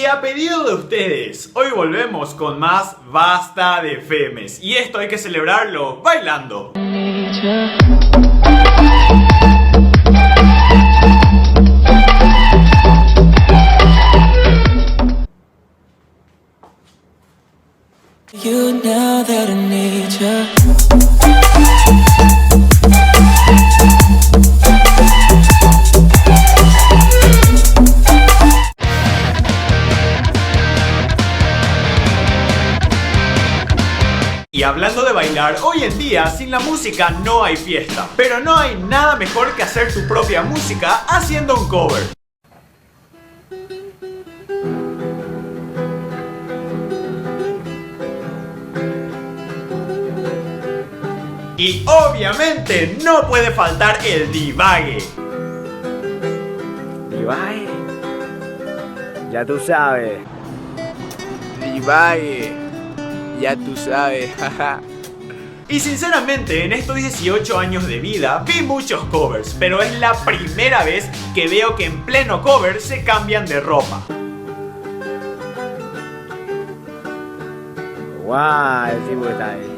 Y a pedido de ustedes, hoy volvemos con más Basta de Femes. Y esto hay que celebrarlo bailando. You know that I need you. Y hablando de bailar, hoy en día sin la música no hay fiesta. Pero no hay nada mejor que hacer tu propia música haciendo un cover. Y obviamente no puede faltar el divague. Divague, ya tú sabes. Divague, ya tú sabes. Y sinceramente en estos 18 años de vida vi muchos covers, pero es la primera vez que veo que en pleno cover se cambian de ropa. Guau, el tipo está ahí.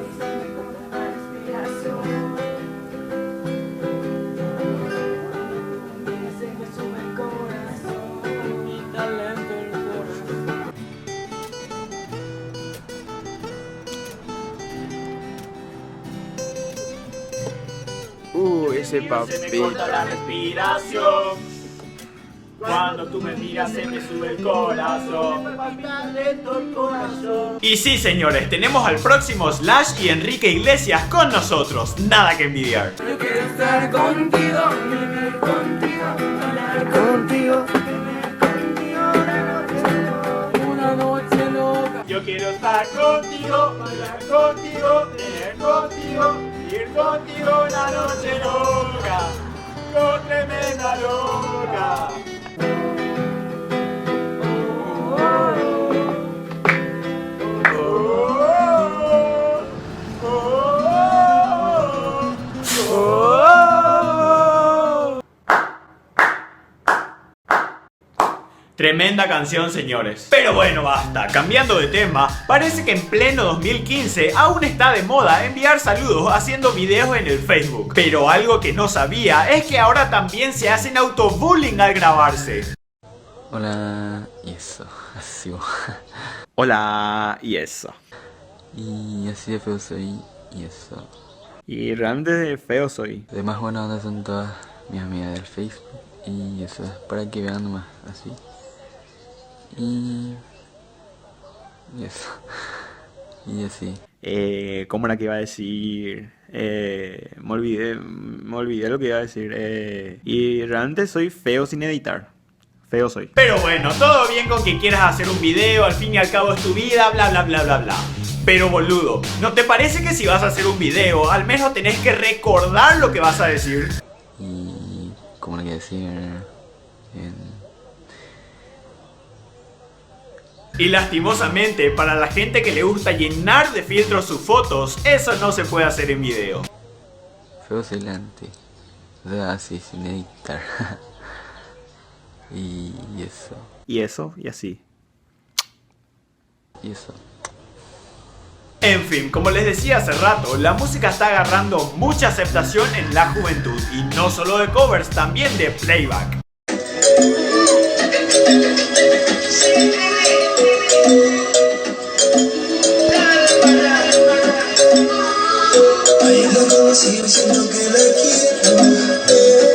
Ese Se me papito. corta la respiración. Cuando tú me miras se me sube el corazón. Y sí, señores, tenemos al próximo Slash y Enrique Iglesias con nosotros. Nada que envidiar. Yo quiero estar contigo, vivir contigo, bailar contigo, tener contigo una noche loca. Yo quiero estar contigo, bailar contigo, tener contigo, ir contigo una noche loca, con tremenda loca. Tremenda canción, señores. Pero bueno, basta. Cambiando de tema, parece que en pleno 2015 aún está de moda enviar saludos haciendo videos en el Facebook. Pero algo que no sabía es que ahora también se hacen autobullying al grabarse. Hola, y eso, así va. Hola, y eso. Y así de feo soy, y eso. Y realmente feo soy. De más buena onda son todas mis amigas del Facebook, y eso es para que vean nomás, así. Y eso. Y así. ¿Cómo era que iba a decir? Me olvidé lo que iba a decir. Y realmente soy feo sin editar. Feo soy. Pero bueno, todo bien con que quieras hacer un video, al fin y al cabo es tu vida, bla bla bla bla bla. Pero boludo, ¿no te parece que si vas a hacer un video, al menos tenés que recordar lo que vas a decir? Y como le que decir Y lastimosamente, para la gente que le gusta llenar de filtros sus fotos, eso no se puede hacer en video. feo delante. O sea, así sin editar. y eso. Y eso, y así. Y eso. En fin, como les decía hace rato, la música está agarrando mucha aceptación en la juventud. Y no solo de covers, también de playback.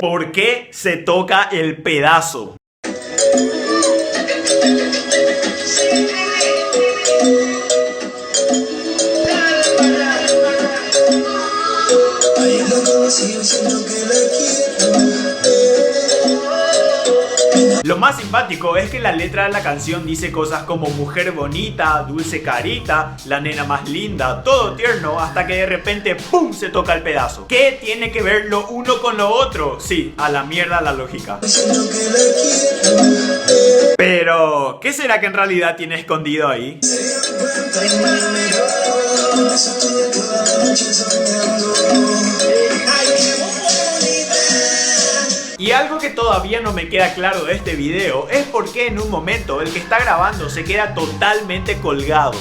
¿Por qué se toca el pedazo? Lo más simpático es que la letra de la canción dice cosas como mujer bonita, dulce carita, la nena más linda, todo tierno, hasta que de repente ¡pum! Se toca el pedazo. ¿Qué tiene que ver lo uno con lo otro? Sí, a la mierda la lógica. Pero, ¿qué será que en realidad tiene escondido ahí? Y algo que todavía no me queda claro de este video es por qué en un momento el que está grabando se queda totalmente colgado.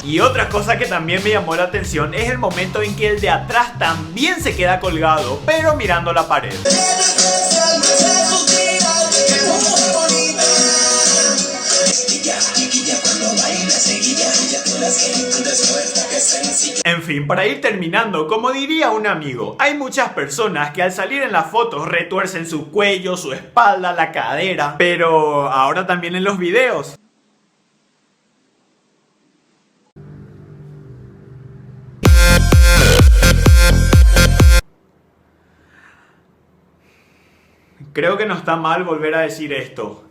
Y otra cosa que también me llamó la atención es el momento en que el de atrás también se queda colgado, pero mirando la pared. En fin, para ir terminando, como diría un amigo, hay muchas personas que al salir en las fotos retuercen su cuello, su espalda, la cadera, pero ahora también en los videos. Creo que no está mal volver a decir esto.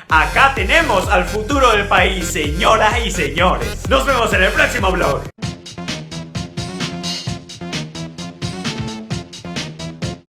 Acá tenemos al futuro del país, señoras y señores. Nos vemos en el próximo vlog.